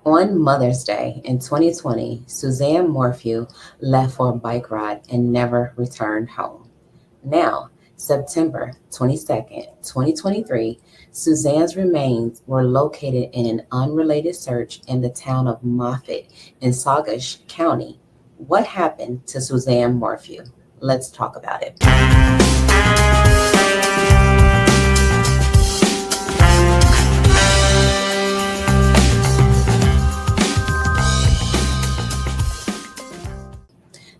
On Mother's Day in 2020, Suzanne Morphew left for a bike ride and never returned home. Now, September 22nd, 2023, Suzanne's remains were located in an unrelated search in the town of Moffat in Saguache County. What happened to Suzanne Morphew? Let's talk about it.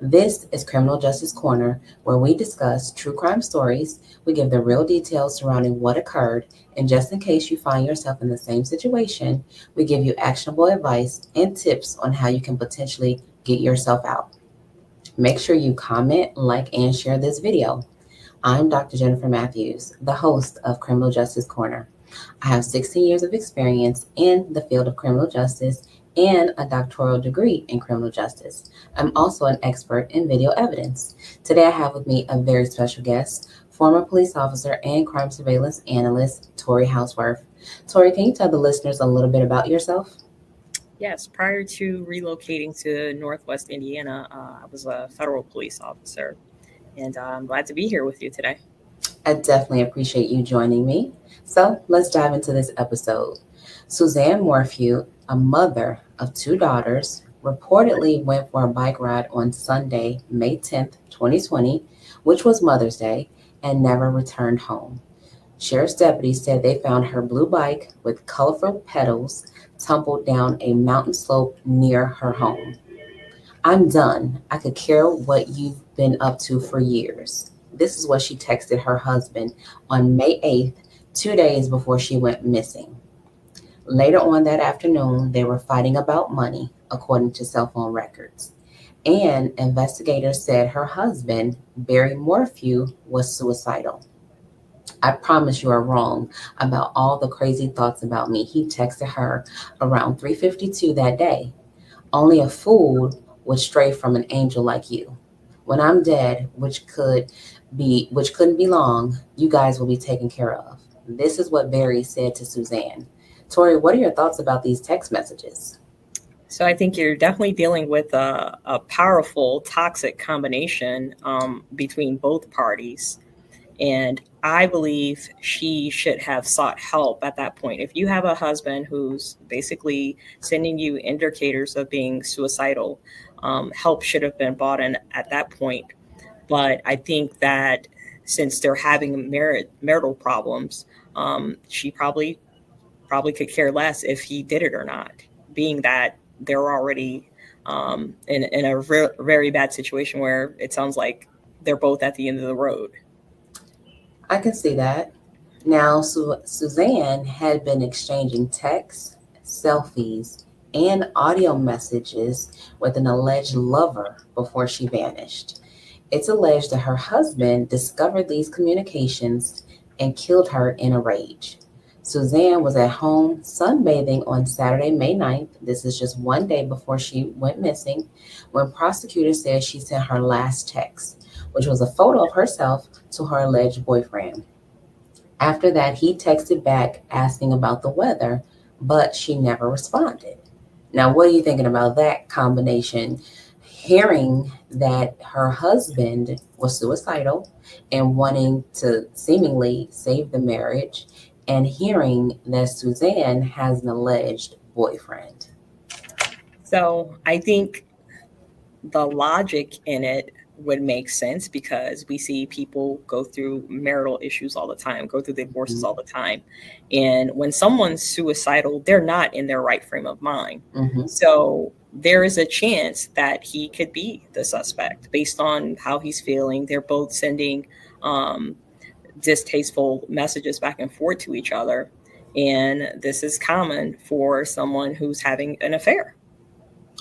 This is Criminal Justice Corner, where we discuss true crime stories. We give the real details surrounding what occurred, and just in case you find yourself in the same situation, we give you actionable advice and tips on how you can potentially get yourself out. Make sure you comment, like, and share this video. I'm Dr. Jennifer Matthews, the host of Criminal Justice Corner. I have 16 years of experience in the field of criminal justice and a doctoral degree in criminal justice. I'm also an expert in video evidence. Today I have with me a very special guest, former police officer and crime surveillance analyst, Torey Houseworth. Torey, can you tell the listeners a little bit about yourself? Yes, prior to relocating to Northwest Indiana, I was a federal police officer, and I'm glad to be here with you today. I definitely appreciate you joining me. So let's dive into this episode. Suzanne Morphew, a mother of two daughters, reportedly went for a bike ride on Sunday, May 10th, 2020, which was Mother's Day, and never returned home. Sheriff's deputies said they found her blue bike with colorful pedals tumbled down a mountain slope near her home. I'm done. I could care what you've been up to for years. This is what she texted her husband on May 8th, 2 days before she went missing. Later on that afternoon, they were fighting about money, according to cell phone records. And investigators said her husband, Barry Morphew, was suicidal. I promise you are wrong about all the crazy thoughts about me. He texted her around 3:52 that day. Only a fool would stray from an angel like you. When I'm dead, which couldn't be long, you guys will be taken care of. This is what Barry said to Suzanne. Torey, what are your thoughts about these text messages? So I think you're definitely dealing with a powerful, toxic combination between both parties. And I believe she should have sought help at that point. If you have a husband who's basically sending you indicators of being suicidal, help should have been brought in at that point. But I think that since they're having marital problems, she probably could care less if he did it or not, being that they're already in a very bad situation where it sounds like they're both at the end of the road. I can see that. Now, Suzanne had been exchanging texts, selfies, and audio messages with an alleged lover before she vanished. It's alleged that her husband discovered these communications and killed her in a rage. Suzanne was at home sunbathing on Saturday, May 9th. This is just one day before she went missing, when prosecutors said she sent her last text, which was a photo of herself to her alleged boyfriend. After that, he texted back asking about the weather, but she never responded. Now, what are you thinking about that combination? Hearing that her husband was suicidal and wanting to seemingly save the marriage, and hearing that Suzanne has an alleged boyfriend. So I think the logic in it would make sense because we see people go through marital issues all the time, go through divorces all the time. And when someone's suicidal, they're not in their right frame of mind. Mm-hmm. So there is a chance that he could be the suspect based on how he's feeling. They're both sending distasteful messages back and forth to each other. And this is common for someone who's having an affair.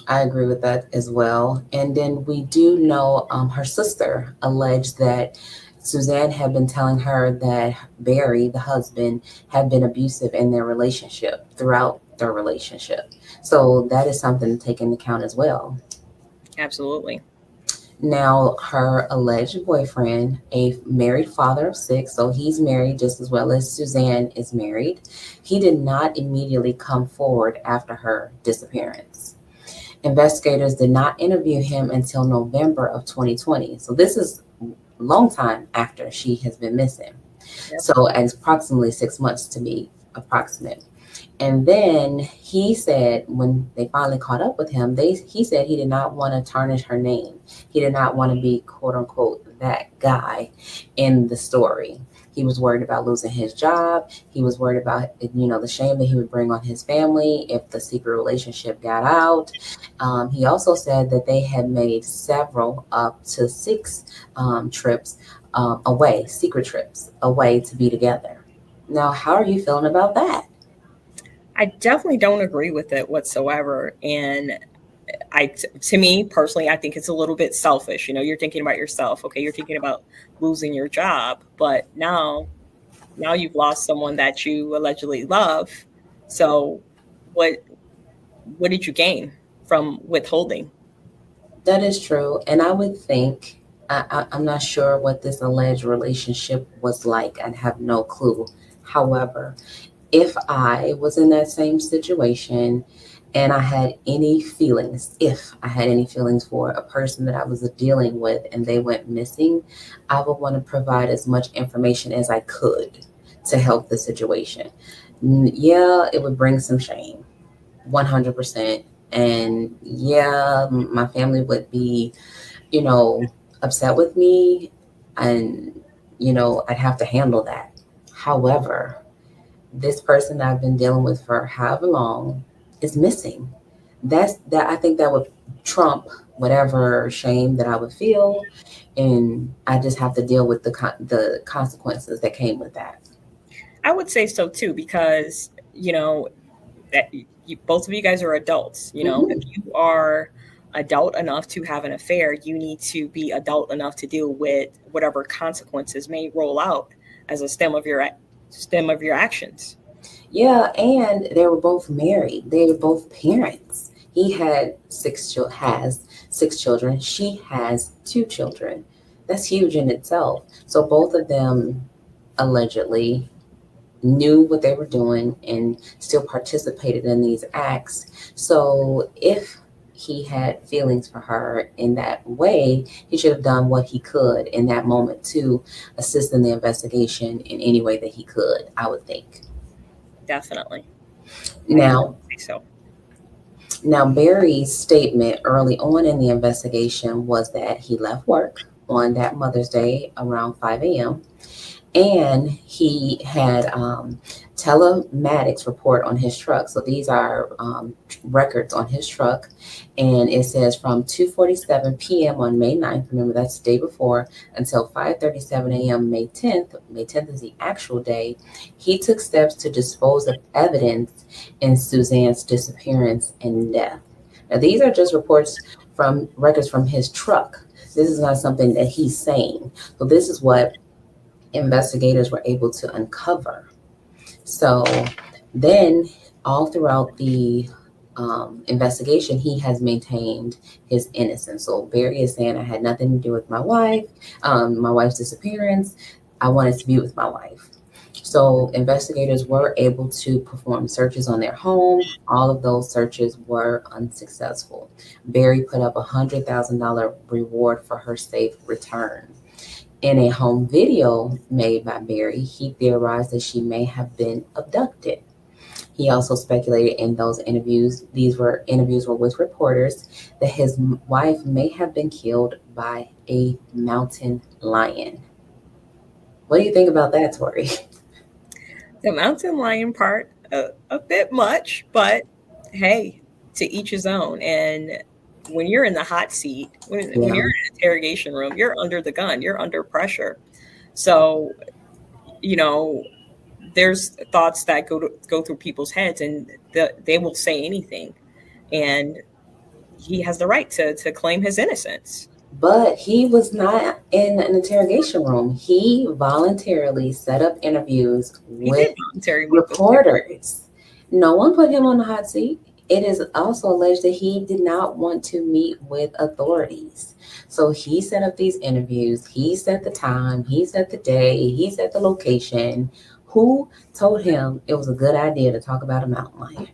I agree with that as well. And then we do know her sister alleged that Suzanne had been telling her that Barry, the husband, had been abusive in their relationship throughout their relationship. So that is something to take into account as well. Absolutely. Now, her alleged boyfriend, a married father of six, so he's married just as well as Suzanne is married, he did not immediately come forward after her disappearance. Investigators did not interview him until November of 2020. So this is a long time after she has been missing. Yep. So approximately 6 months to be approximate. And then he said when they finally caught up with him, he said he did not want to tarnish her name. He did not want to be quote unquote that guy in the story. He was worried about losing his job. He was worried about the shame that he would bring on his family if the secret relationship got out. He also said that they had made several up to six trips away, secret trips away to be together. Now, how are you feeling about that? I definitely don't agree with it whatsoever. And to me personally, I think it's a little bit selfish. You're thinking about yourself. Okay, you're thinking about losing your job, but now you've lost someone that you allegedly love. So what what did you gain from withholding? That is true. And I would think, I'm not sure what this alleged relationship was like. I have no clue. However, if I was in that same situation and I had any feelings, if I had any feelings for a person that I was dealing with and they went missing, I would want to provide as much information as I could to help the situation. Yeah, it would bring some shame, 100%. And yeah, my family would be, you know, upset with me and, I'd have to handle that. However, this person that I've been dealing with for however long is missing. I think that would trump whatever shame that I would feel, and I just have to deal with the consequences that came with that. I would say so too, because that both of you guys are adults. If Hmm. you are adult enough to have an affair, you need to be adult enough to deal with whatever consequences may roll out as a stem of your actions. Yeah, and they were both married. They were both parents. He had has 6 children. She has 2 children. That's huge in itself. So both of them allegedly knew what they were doing and still participated in these acts. So if he had feelings for her in that way, he should have done what he could in that moment to assist in the investigation in any way that he could, I would think. Definitely. I Now, definitely say so. Now, Barry's statement early on in the investigation was that he left work on that Mother's Day around 5 a.m. and he had telematics report on his truck. So these are records on his truck, and it says from 2:47 p.m. on May 9th. Remember, that's the day before, until 5:37 a.m. May 10th. May 10th is the actual day. He took steps to dispose of evidence in Suzanne's disappearance and death. Now, these are just reports from records from his truck. This is not something that he's saying. So this is what investigators were able to uncover. So then, all throughout the investigation, he has maintained his innocence. So Barry is saying, I had nothing to do with my wife's disappearance. I wanted to be with my wife. So investigators were able to perform searches on their home. All of those searches were unsuccessful. Barry put up $100,000 reward for her safe return. In a home video made by Barry, he theorized that she may have been abducted. He also speculated in those interviews, these were with reporters, that his wife may have been killed by a mountain lion. What do you think about that, Tori? The mountain lion part, a bit much, but hey, to each his own. And when you're in the hot seat, when Yeah. you're in an interrogation room, you're under the gun, you're under pressure. So, you know, there's thoughts that go through people's heads, and they will say anything. And he has the right to claim his innocence. But he was not in an interrogation room. He voluntarily set up interviews He with did voluntarily put reporters. No one put him on the hot seat. It is also alleged that he did not want to meet with authorities. So he set up these interviews, he set the time, he set the day, he set the location. Who told him it was a good idea to talk about a mountain lion?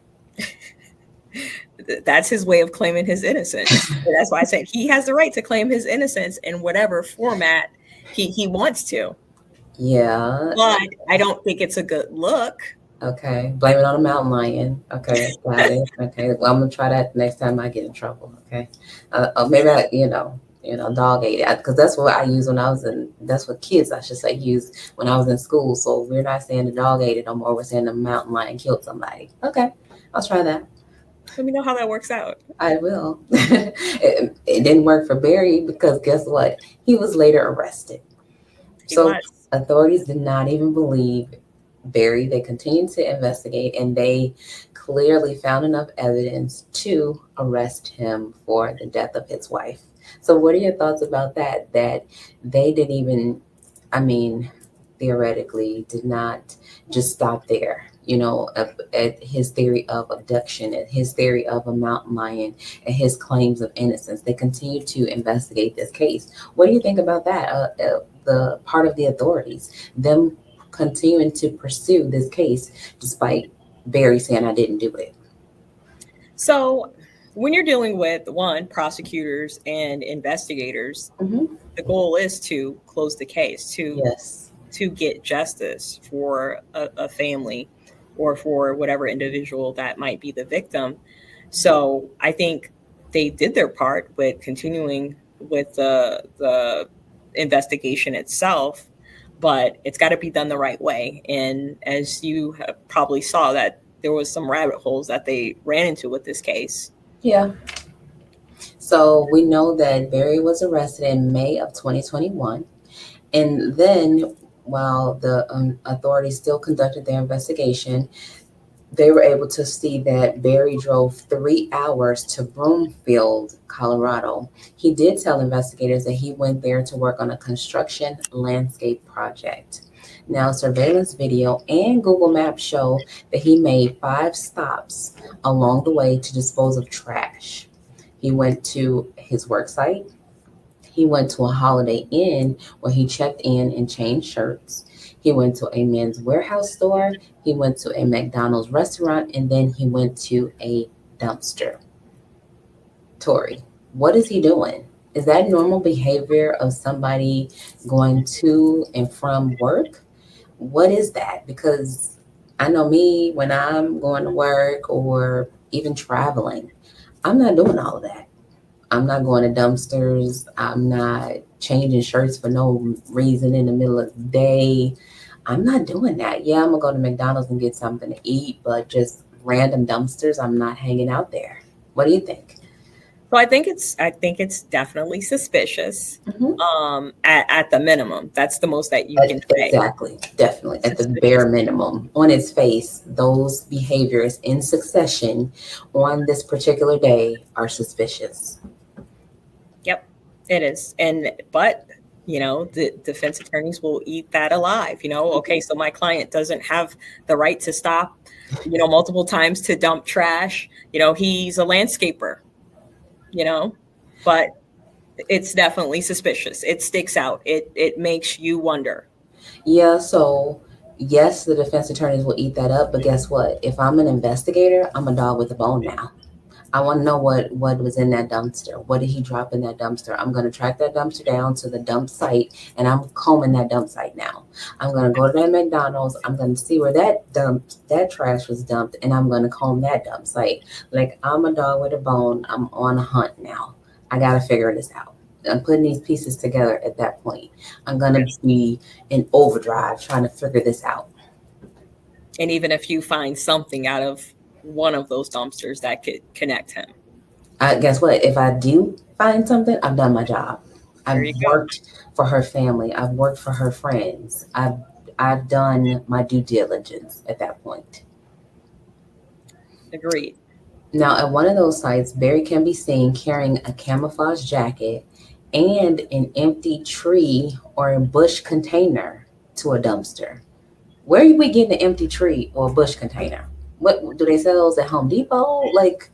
That's his way of claiming his innocence. And that's why I said he has the right to claim his innocence in whatever format he wants to. Yeah, But I don't think it's a good look. okay. Blame it on a mountain lion. Okay, got it. Okay, well, I'm gonna try that next time I get in trouble. Okay, or maybe dog ate it because that's what I use when I was in. That's what kids, I should say, use when I was in school. So we're not saying the dog ate it no more. We're saying the mountain lion killed somebody. Okay, I'll try that. Let me know how that works out. I will. It didn't work for Barry because guess what? He was later arrested. He So was. authorities did not even believe Barry. They continued to investigate and they clearly found enough evidence to arrest him for the death of his wife. So, what are your thoughts about that? That they didn't even, I mean, theoretically, did not just stop there. At his theory of abduction, at his theory of a mountain lion, and his claims of innocence. They continue to investigate this case. What do you think about that? The part of the authorities, them continuing to pursue this case despite Barry saying I didn't do it. So when you're dealing with one, prosecutors and investigators, Hmm. the goal is to close the case, Yes. to get justice for a family or for whatever individual that might be the victim. So I think they did their part with continuing with the investigation itself, but it's got to be done the right way. And as you probably saw, that there was some rabbit holes that they ran into with this case. Yeah. So we know that Barry was arrested in May of 2021. And then, while the authorities still conducted their investigation, they were able to see that Barry drove 3 hours to Broomfield, Colorado. He did tell investigators that he went there to work on a construction landscape project. Now, surveillance video and Google Maps show that he made 5 stops along the way to dispose of trash. He went to his work site, he went to a Holiday Inn where he checked in and changed shirts. He went to a Men's Warehouse store. He went to a McDonald's restaurant, and then he went to a dumpster. Torey, what is he doing? Is that normal behavior of somebody going to and from work? What is that? Because I know me when I'm going to work or even traveling, I'm not doing all of that. I'm not going to dumpsters. I'm not changing shirts for no reason in the middle of the day. I'm not doing that. Yeah, I'm gonna go to McDonald's and get something to eat, but just random dumpsters, I'm not hanging out there. What do you think? So I think it's definitely suspicious. Hmm. At the minimum, that's the most that you can say. Exactly, definitely. At the Suspicious. bare minimum, on its face, those behaviors in succession on this particular day are suspicious. Yep, it is. And but the defense attorneys will eat that alive. Okay, so my client doesn't have the right to stop, multiple times to dump trash. He's a landscaper. You know, but it's definitely suspicious. It sticks out. It makes you wonder. Yeah, so yes, the defense attorneys will eat that up, but guess what? If I'm an investigator, I'm a dog with a bone now. I want to know what was in that dumpster. What did he drop in that dumpster? I'm going to track that dumpster down to the dump site, and I'm combing that dump site now. I'm going to go to that McDonald's. I'm going to see where that trash was dumped, and I'm going to comb that dump site. Like I'm a dog with a bone. I'm on a hunt now. I got to figure this out. I'm putting these pieces together at that point. I'm going to be in overdrive trying to figure this out. And even if you find something out of one of those dumpsters that could connect him, Guess what? If I do find something, I've done my job. there I've you go. worked for her family. I've worked for her friends. I've done my due diligence at that point. Agreed. Now, at one of those sites, Barry can be seen carrying a camouflage jacket and an empty tree or a bush container to a dumpster. Where are we getting an empty tree or a bush container? What do they sell those at Home Depot? Like,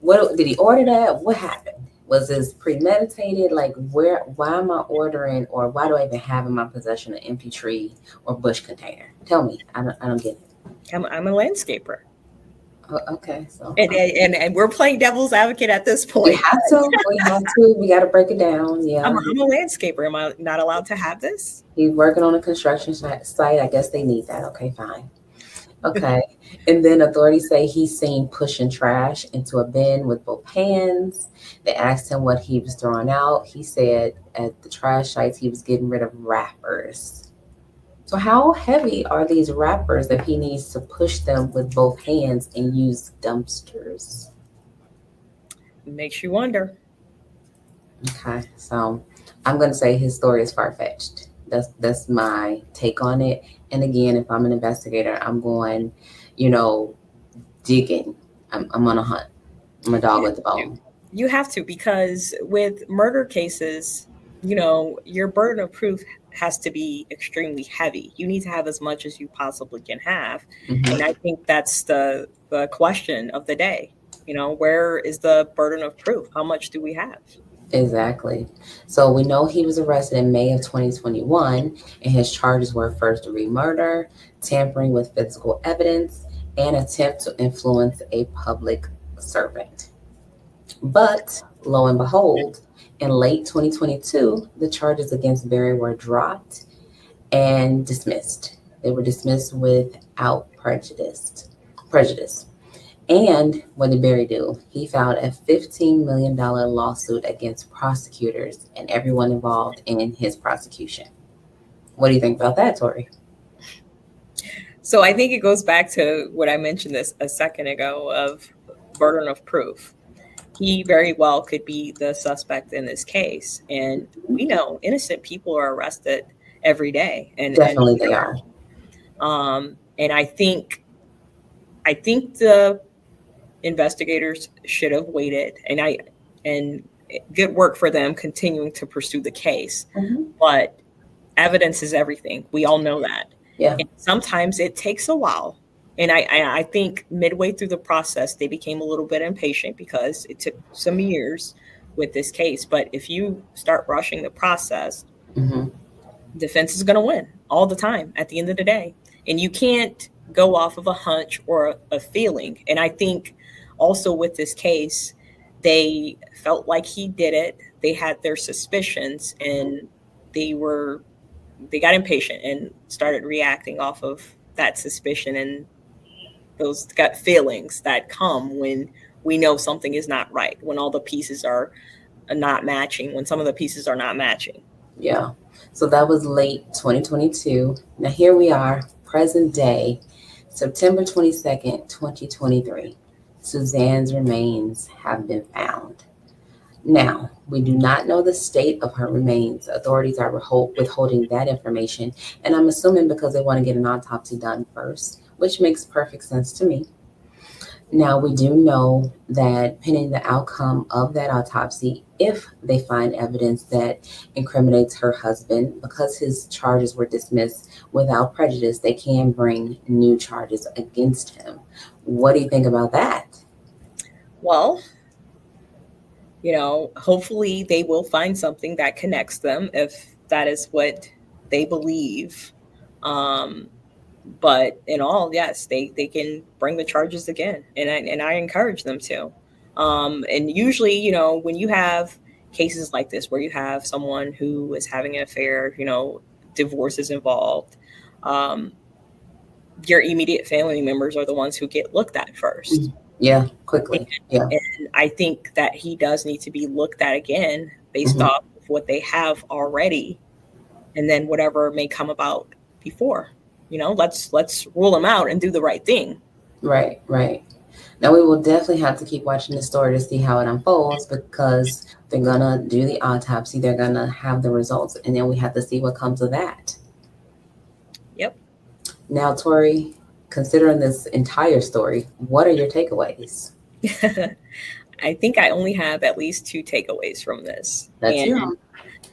what did he order that? What happened? Was this premeditated? Like, why am I ordering, or why do I even have in my possession an empty tree or bush container? Tell me. I don't get it. I'm a landscaper. Oh, okay, so And we're playing devil's advocate at this we point. have to. We have to. We got to break it down. I'm, Yeah, I'm a landscaper. Am I not allowed to have this? he's working on a construction site. I guess they need that. Okay, fine. Okay. And then authorities say he's seen pushing trash into a bin with both hands. They asked him what he was throwing out. He said at the trash sites he was getting rid of wrappers. So how heavy are these wrappers if he needs to push them with both hands and use dumpsters? Makes you wonder. Okay. So I'm gonna say his story is far fetched. That's my take on it. And again, if I'm an investigator, I'm going, you know, digging. I'm on a hunt. I'm a dog with the bone. You have to, because with murder cases, your burden of proof has to be extremely heavy. You need to have as much as you possibly can have. And I think that's the question of the day. Where is the burden of proof? How much do we have? Exactly. So we know he was arrested in May of 2021, and his charges were first-degree murder, tampering with physical evidence, and attempt to influence a public servant. But lo and behold, in late 2022, the charges against Barry were dropped and dismissed. They were dismissed without prejudice. Prejudice. And what did Barry do? He filed a $15 million lawsuit against prosecutors and everyone involved in his prosecution. What do you think about that, Torey? So I think it goes back to what I mentioned this a second ago of burden of proof. He very well could be the suspect in this case. And we know innocent people are arrested every day. Definitely they are. And I think the investigators should have waited, and good work for them continuing to pursue the case. But evidence is everything. We all know that. Yeah. And sometimes it takes a while. And I think midway through the process, they became a little bit impatient because it took some years with this case. But if you start rushing the process, defense is going to win all the time at the end of the day. And you can't go off of a hunch or a feeling. And I think also with this case, they felt like he did it. They had their suspicions, and they got impatient and started reacting off of that suspicion and those gut feelings that come when we know something is not right, when all the pieces are not matching, when some of the pieces are not matching. Yeah. So that was late 2022. Now here we are, present day, September 22nd, 2023. Suzanne's remains have been found. Now, we do not know the state of her remains. Authorities are withholding that information, and I'm assuming because they want to get an autopsy done first, which makes perfect sense to me. Now, we do know that pending the outcome of that autopsy, if they find evidence that incriminates her husband, because his charges were dismissed without prejudice, they can bring new charges against him. What do you think about that? Well, hopefully they will find something that connects them if that is what they believe. But in all, yes, they can bring the charges again, and I encourage them to. And usually, when you have cases like this where you have someone who is having an affair, divorce is involved, your immediate family members are the ones who get looked at first. Yeah, quickly. Yeah. And I think that he does need to be looked at again based off of what they have already, and then whatever may come about before. Let's rule him out and do the right thing. Right. Now we will definitely have to keep watching the story to see how it unfolds, because they're gonna do the autopsy, they're gonna have the results, and then we have to see what comes of that. Yep. Now, Torey, considering this entire story, what are your takeaways? I think I only have at least 2 takeaways from this. That's you.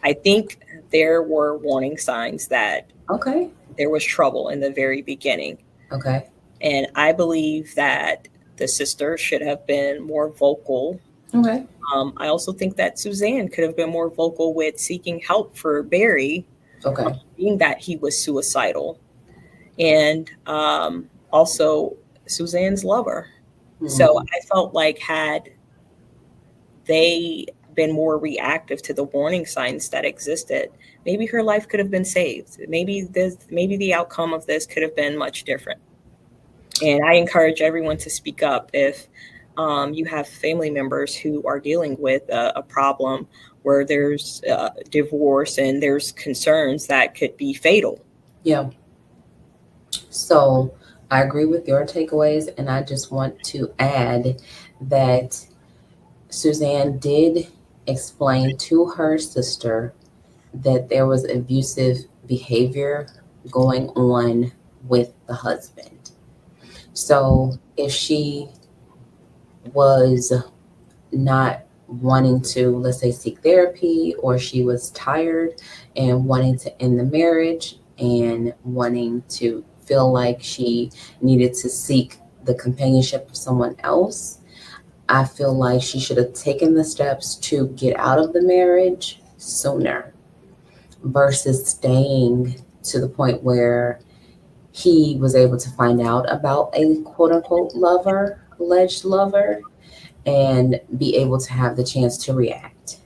I think there were warning signs that Okay. there was trouble in the very beginning. Okay. And I believe that the sister should have been more vocal. Okay. I also think that Suzanne could have been more vocal with seeking help for Barry, Okay. being that he was suicidal. And also Suzanne's lover. So Hmm. I felt like had they been more reactive to the warning signs that existed, maybe her life could have been saved. Maybe the outcome of this could have been much different. And I encourage everyone to speak up if you have family members who are dealing with a problem where there's divorce and there's concerns that could be fatal. Yeah. So I agree with your takeaways, and I just want to add that Suzanne did explain to her sister that there was abusive behavior going on with the husband. So if she was not wanting to, let's say, seek therapy, or she was tired and wanting to end the marriage and wanting to feel like she needed to seek the companionship of someone else, I feel like she should have taken the steps to get out of the marriage sooner versus staying to the point where he was able to find out about a quote unquote lover, alleged lover, and be able to have the chance to react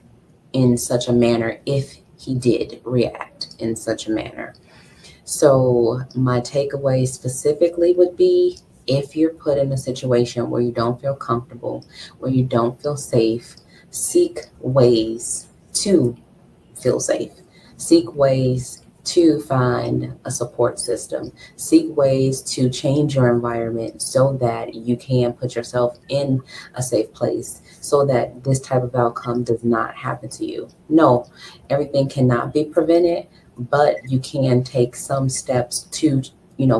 in such a manner if he did react in such a manner. So, my takeaway specifically would be if you're put in a situation where you don't feel comfortable, where you don't feel safe, seek ways to feel safe. Seek ways to find a support system. Seek ways to change your environment so that you can put yourself in a safe place so that this type of outcome does not happen to you. No, everything cannot be prevented, but you can take some steps to,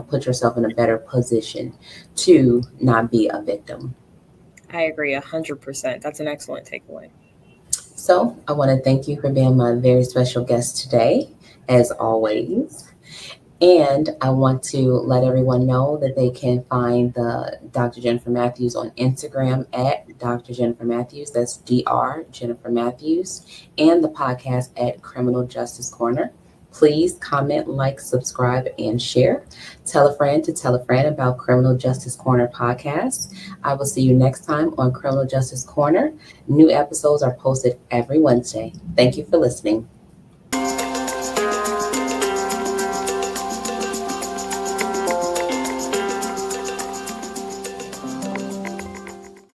put yourself in a better position to not be a victim. I agree 100%. That's an excellent takeaway. So I want to thank you for being my very special guest today, as always. And I want to let everyone know that they can find the Dr. Jennifer Matthews on Instagram at Dr. Jennifer Matthews. That's Dr. Jennifer Matthews. And the podcast at Criminal Justice Corner. Please comment, like, subscribe, and share. Tell a friend to tell a friend about Criminal Justice Corner podcast. I will see you next time on Criminal Justice Corner. New episodes are posted every Wednesday. Thank you for listening.